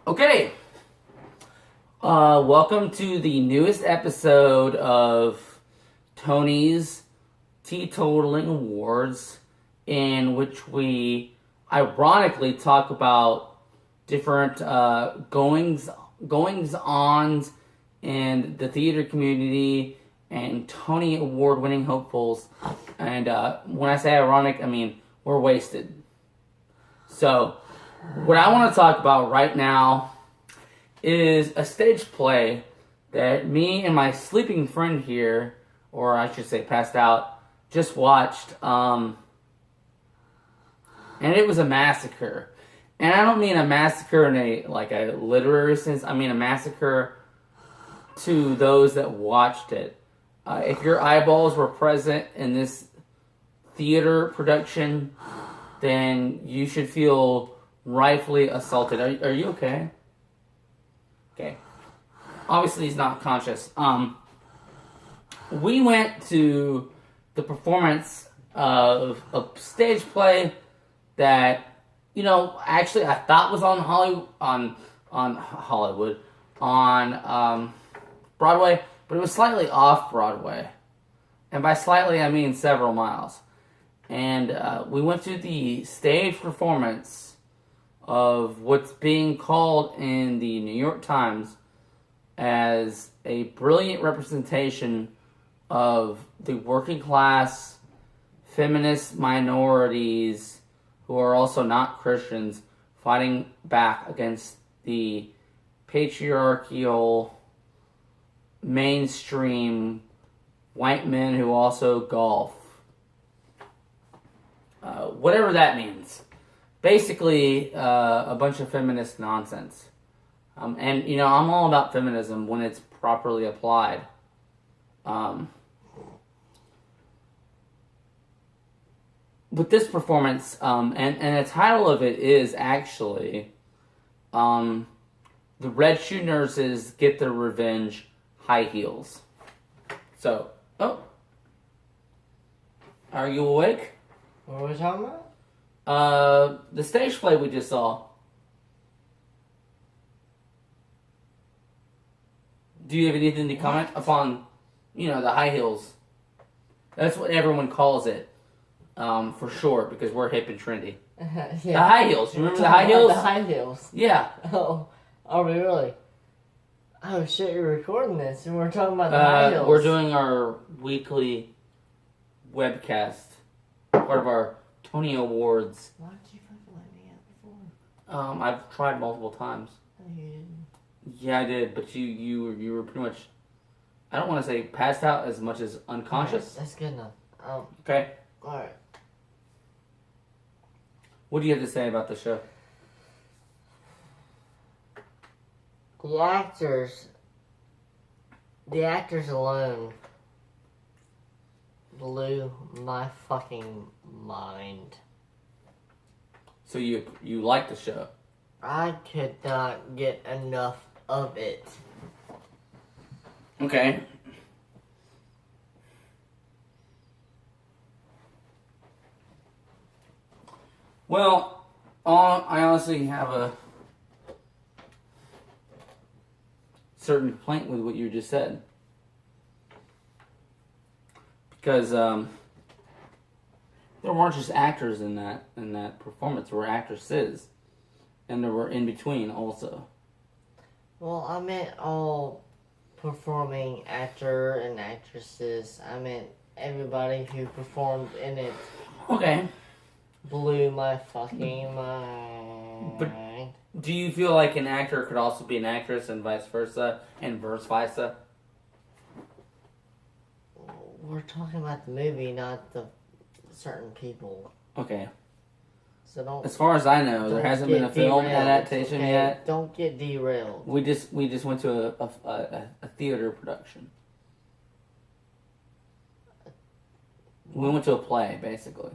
Okay, welcome to the newest episode of Tony's Teetotaling Awards, in which we ironically talk about different goings-ons in the theater community and Tony Award-winning hopefuls. And when I say ironic, I mean we're wasted. So, what I want to talk about right now is a stage play that me and my sleeping friend here, or I should say passed out, just watched. And it was a massacre. And I don't mean a massacre in a literary sense. I mean a massacre to those that watched it. If your eyeballs were present in this theater production, then you should feel rightfully assaulted. Are you okay? Okay. Obviously he's not conscious. We went to the performance of a stage play that, actually I thought was on Broadway, but it was slightly off Broadway. And by slightly, I mean several miles. And we went to the stage performance of what's being called in the New York Times as a brilliant representation of the working class feminist minorities who are also not Christians fighting back against the patriarchal mainstream white men who also golf. Whatever that means. Basically, a bunch of feminist nonsense. And, I'm all about feminism when it's properly applied. With this performance, and the title of it is actually The Red Shoe Nurses Get Their Revenge, High Heels. So, are you awake? What are we talking about? The stage play we just saw. Do you have anything to comment upon, the high heels? That's what everyone calls it, for short, because we're hip and trendy. Yeah. The high heels. You remember the high heels? The high heels. Yeah. Oh, really? Oh shit! You're recording this, and we're talking about the high heels. We're doing our weekly webcast, part of our Tony Awards. Why did you fucking let me out before? I've tried multiple times. No, you didn't. Yeah, I did, but you were pretty much, I don't want to say passed out as much as unconscious. Right, that's good enough. Okay. Alright. What do you have to say about the show? The actors alone blew my fucking mind. So you like the show? I could not get enough of it. Okay. Well, I honestly have a certain complaint with what you just said. Because there weren't just actors in that performance. There were actresses. And there were in between also. Well, I meant all performing actor and actresses. I meant everybody who performed in it. Okay. Blew my fucking mind. But do you feel like an actor could also be an actress and vice versa, and vice versa? We're talking about the movie, not the certain people. Okay. So don't. As far as I know, there hasn't been a film derailed, adaptation okay? yet. Don't get derailed. We just went to a theater production. We went to a play, basically.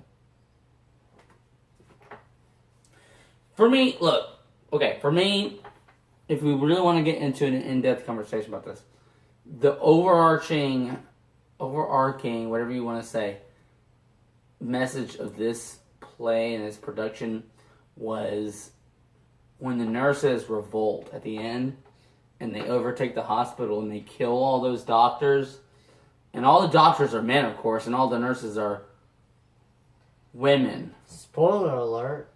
For me, look, okay, for me, if we really want to get into an in-depth conversation about this, the overarching, whatever you want to say, message of this play and this production was when the nurses revolt at the end and they overtake the hospital and they kill all those doctors, and all the doctors are men, of course, and all the nurses are women. Spoiler alert.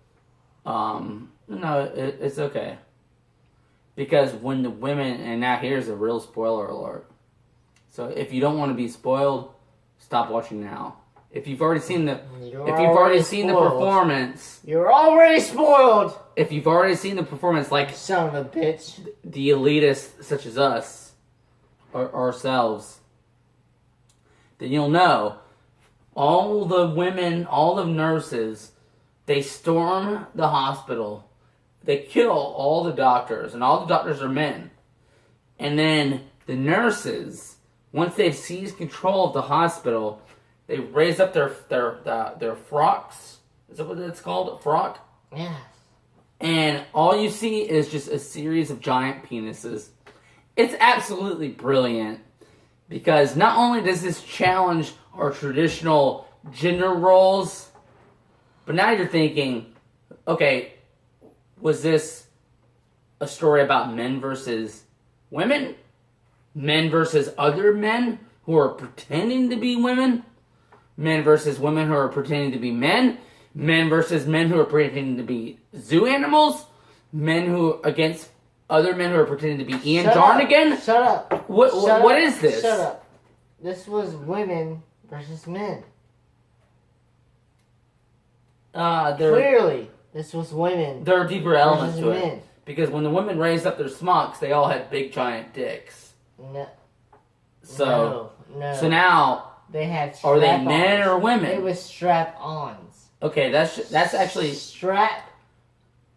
No, it's okay. Because when the women, and now here's a real spoiler alert. So if you don't want to be spoiled, stop watching now. If you've already seen the performance, you're already spoiled. If you've already seen the performance, like son of a bitch, the elitists such as us or ourselves, then you'll know all the women, all the nurses, they storm the hospital. They kill all the doctors, and all the doctors are men. And then the nurses, once they've seized control of the hospital, they raise up their frocks. Is that what it's called? A frock? Yes. And all you see is just a series of giant penises. It's absolutely brilliant. Because not only does this challenge our traditional gender roles, but now you're thinking, okay, was this a story about men versus women? Men versus other men who are pretending to be women? Men versus women who are pretending to be men? Men versus men who are pretending to be zoo animals? Men who against other men who are pretending to be Ian Jarnigan? Shut up. What is this? Shut up. This was women versus men. Clearly, this was women. There are deeper elements to men. it. Because when the women raised up their smocks, they all had big giant dicks. No. So now they had are they men or women? They were strap-ons. Okay, that's actually strap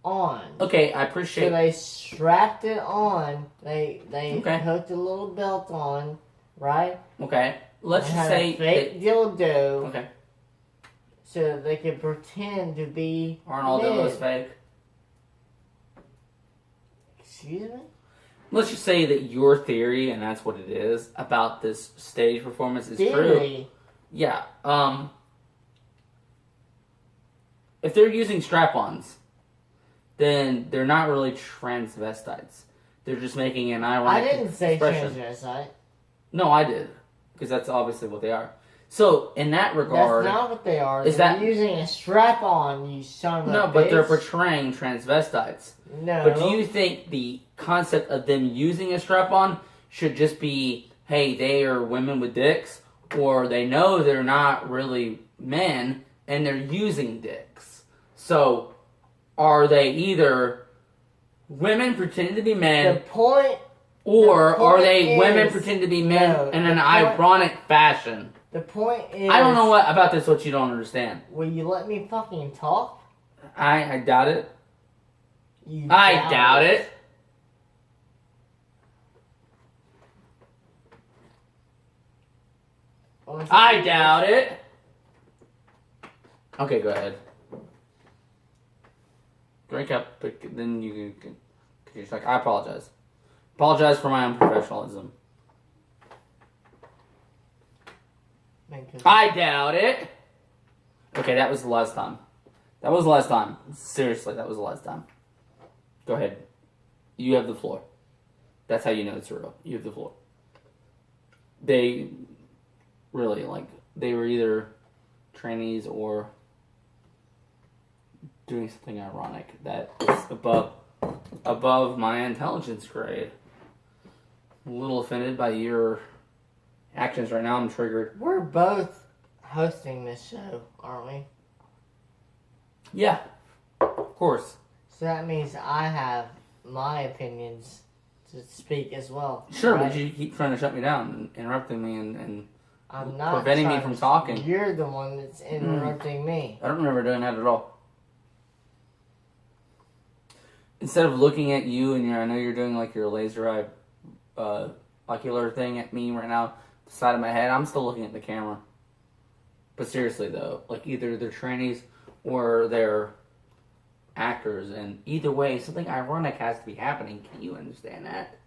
on. Okay, I appreciate. So they strapped it on. They okay. hooked a little belt on, right? Okay, let's just say a fake dildo. Okay. So they could pretend to be. Aren't all dildos fake? Excuse me? Let's just say that your theory, and that's what it is, about this stage performance is true. Yeah. If they're using strap-ons, then they're not really transvestites. They're just making an ironic I didn't say expression. transvestite. No, I did. Because that's obviously what they are. So, in that regard... That's not what they are. They're using a strap-on, you son of a bitch. But they're portraying transvestites. No. But do you think the concept of them using a strap-on should just be, hey, they are women with dicks, or they know they're not really men, and they're using dicks? So, are they either women pretending to be men... The point... Or are they women pretending to be men in an ironic fashion? The point is... I don't know what about this what you don't understand. Will you let me fucking talk? I doubt it. I doubt it. I doubt it. Okay, go ahead. Drink up, but then you can... I apologize. Apologize for my unprofessionalism. I doubt it. Okay, that was the last time. That was the last time. Seriously, that was the last time. Go ahead. You have the floor. That's how you know it's real. You have the floor. They really, they were either trainees or doing something ironic that is above my intelligence grade. A little offended by your actions right now. I'm triggered. We're both hosting this show, aren't we? Yeah, of course. So that means I have my opinions to speak as well. Sure, right? But you keep trying to shut me down, interrupting me, and I'm not preventing me from talking. You're the one that's interrupting me. I don't remember doing that at all. Instead of looking at you and I know you're doing your laser eye ocular thing at me right now, the side of my head, I'm still looking at the camera. But seriously though, either they're trainees or they're actors, and either way, something ironic has to be happening. Can you understand that?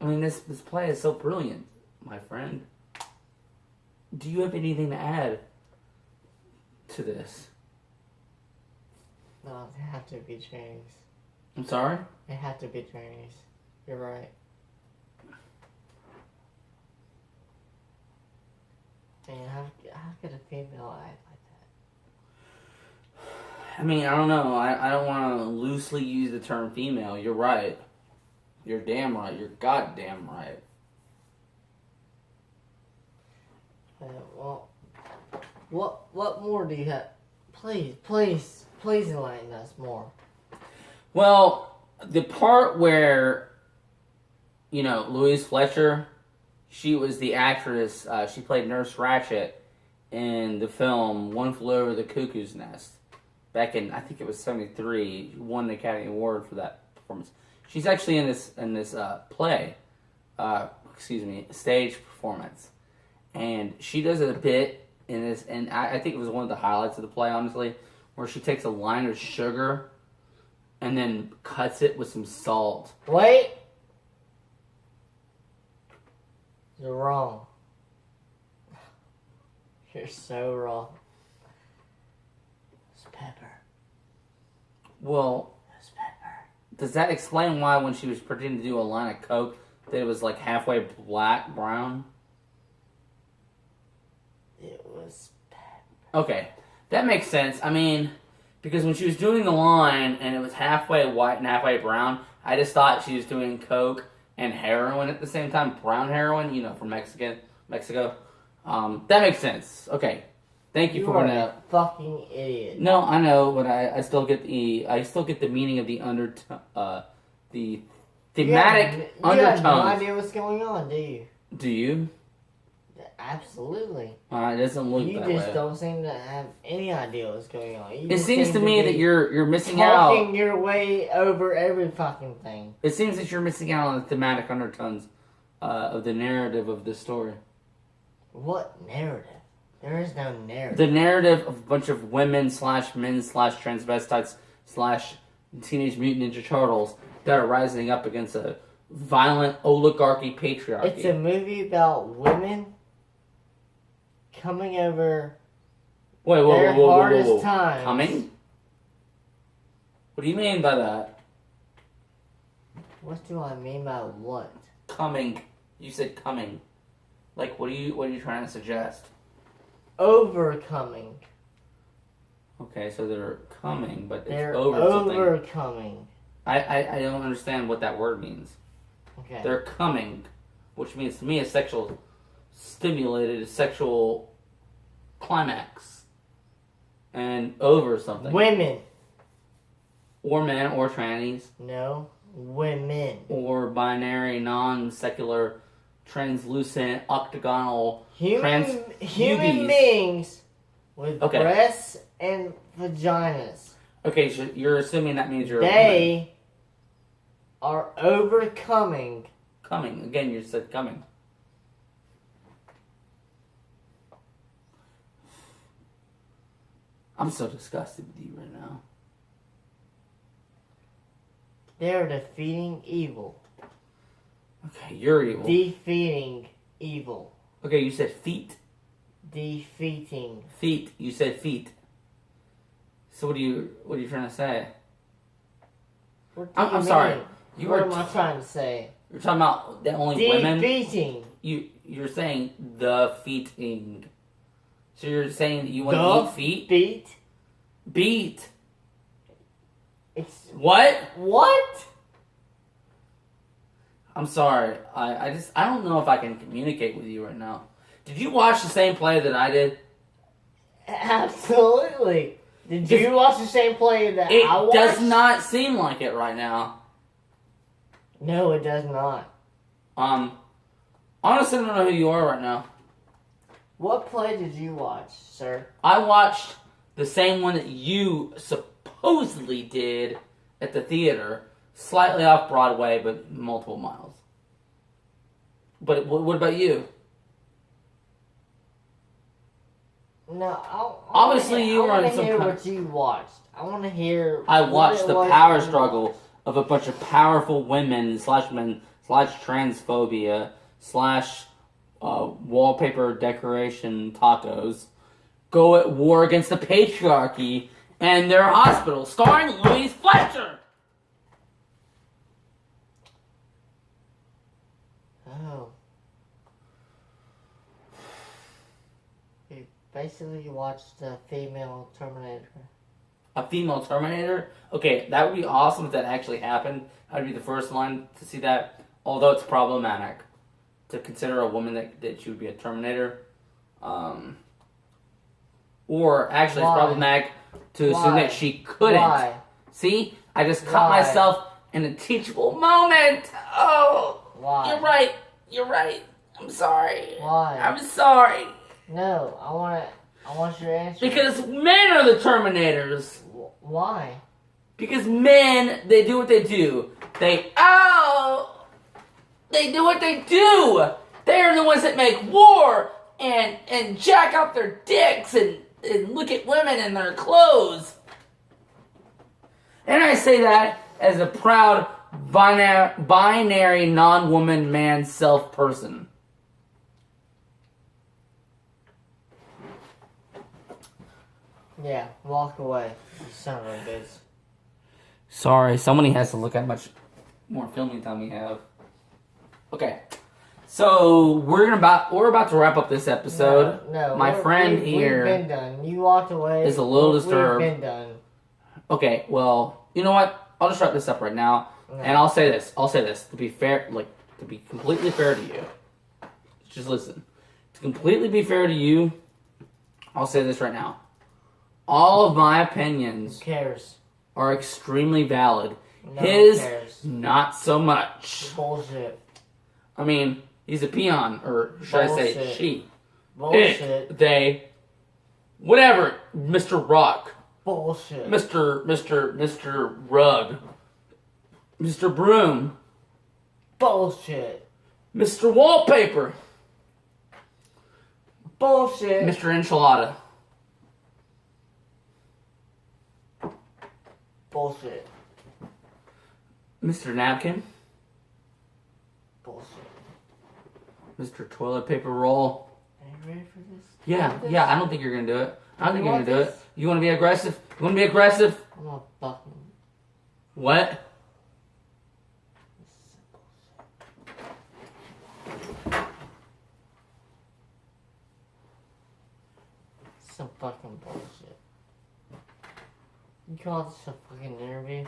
I mean, this play is so brilliant, my friend. Do you have anything to add to this? No, they have to be trainees. I'm sorry? They have to be trainees. You're right. Man, how could a female act like that? I mean, I don't know. I don't want to loosely use the term female. You're right. You're damn right. You're goddamn right. Well, what more do you have? Please enlighten us more. Well, the part where, you know, Louise Fletcher, she was the actress. She played Nurse Ratched in the film One Flew Over the Cuckoo's Nest back in, I think it was '73. She won the Academy Award for that performance. She's actually in this play, stage performance, and she does a bit in this, and I think it was one of the highlights of the play, honestly, where she takes a line of sugar and then cuts it with some salt. Wait! You're wrong. You're so wrong. It's pepper. Well, It's pepper. does that explain why when she was pretending to do a line of Coke that it was like halfway brown? It was pepper. Okay, that makes sense. I mean, because when she was doing the line and it was halfway white and halfway brown, I just thought she was doing Coke and heroin at the same time. Brown heroin, you know, from Mexico. That makes sense. Okay, thank you for are pointing a out. fucking idiot. No, I know, but I still get the meaning of the the thematic You undertones. have no idea what's going on, do you? Do you? Absolutely. It doesn't look You that just way. don't seem to have any idea what's going on. You It just seems seem to me be that you're missing out. talking your way over every fucking thing. It seems that you're missing out on the thematic undertones of the narrative of this story. What narrative? There is no narrative. The narrative of a bunch of women / men / transvestites / Teenage Mutant Ninja Turtles that are rising up against a violent oligarchy patriarchy. It's a movie about women coming over Wait, their hardest times. Coming? What do you mean by that? What do I mean by what? Coming. You said coming. Like, what are you trying to suggest? Overcoming. Okay, so they're coming, but it's They're over something. overcoming. I don't understand what that word means. Okay. They're coming, which means to me a sexual climax. And over something. Women. Or men, or trannies, No. Women. or binary, non-secular, translucent, octagonal, Human pubes. beings with Okay. breasts and vaginas. Okay, so you're assuming that means you're a woman. They are overcoming. Coming. Again, you said coming. I'm so disgusted with you right now. They're defeating evil. Okay, you're evil. Defeating evil. Okay, you said feet. Defeating. Feet. You said feet. So what are you trying to say? What do you I'm sorry. mean? You What are am I trying to say? You're talking about the only women. Defeating. You're saying the feeting. So you're saying that you want The to eat feet? Beat. Beat. It's What? what? I'm sorry. I don't know if I can communicate with you right now. Did you watch the same play that I did? Absolutely. Did you watch the same play that It I watched? does not seem like it right now. No, it does not. Honestly, I don't know who you are right now. What play did you watch, sir? I watched the same one that you supposedly did at the theater, slightly off Broadway, but multiple miles. But what about you? No, Obviously you were I in want to some hear kind- what you watched. I want to hear. I what watched it the was power you struggle of a bunch of powerful women / men / transphobia / wallpaper decoration tacos go at war against the patriarchy and Their Hospital, starring Louise Fletcher. Oh. You basically watched the female Terminator. A female Terminator? Okay, that would be awesome if that actually happened. I'd be the first one to see that. Although it's problematic to consider a woman that she would be a Terminator. Or actually, it's Why? problematic to assume Why? that she couldn't. Why? See, I just caught Why? myself in a teachable moment. Oh, Why? you're right. You're right. I'm sorry. Why? I'm sorry. No, I want your answer. Because men are the Terminators. Why? Because men, they do what they do. They do what they do. They are the ones that make war and jack up their dicks and look at women in their clothes. And I say that as a proud binary non-woman man self person. Yeah, walk away, you son of a bitch. Sorry, somebody has to look at how much more filming time we have. Okay, so we're about to wrap up this episode. No, my friend here we've been done. You walked away. is a little disturbed. We've been done. Okay, well, you know what? I'll just wrap this up right now, and I'll say this. To be fair, to be completely fair to you. Just listen. To completely be fair to you, I'll say this right now. All of my opinions Who cares? are extremely valid. No His, one cares. not so much. Bullshit. I mean, he's a peon, or should I say Bullshit. she? Bullshit. It, they, whatever, Mr. Rock. Bullshit. Mr. Rug. Mr. Broom. Bullshit. Mr. Wallpaper. Bullshit. Mr. Enchilada. Bullshit. Mr. Napkin. Bullshit. Mr. Toilet Paper Roll. Are you ready for this? Yeah, This? yeah, I don't think you're gonna do it. I don't think You you're gonna want do this? it. You wanna be aggressive? You wanna be aggressive? I'm gonna fucking. What? Some fucking bullshit. You call this a fucking interview?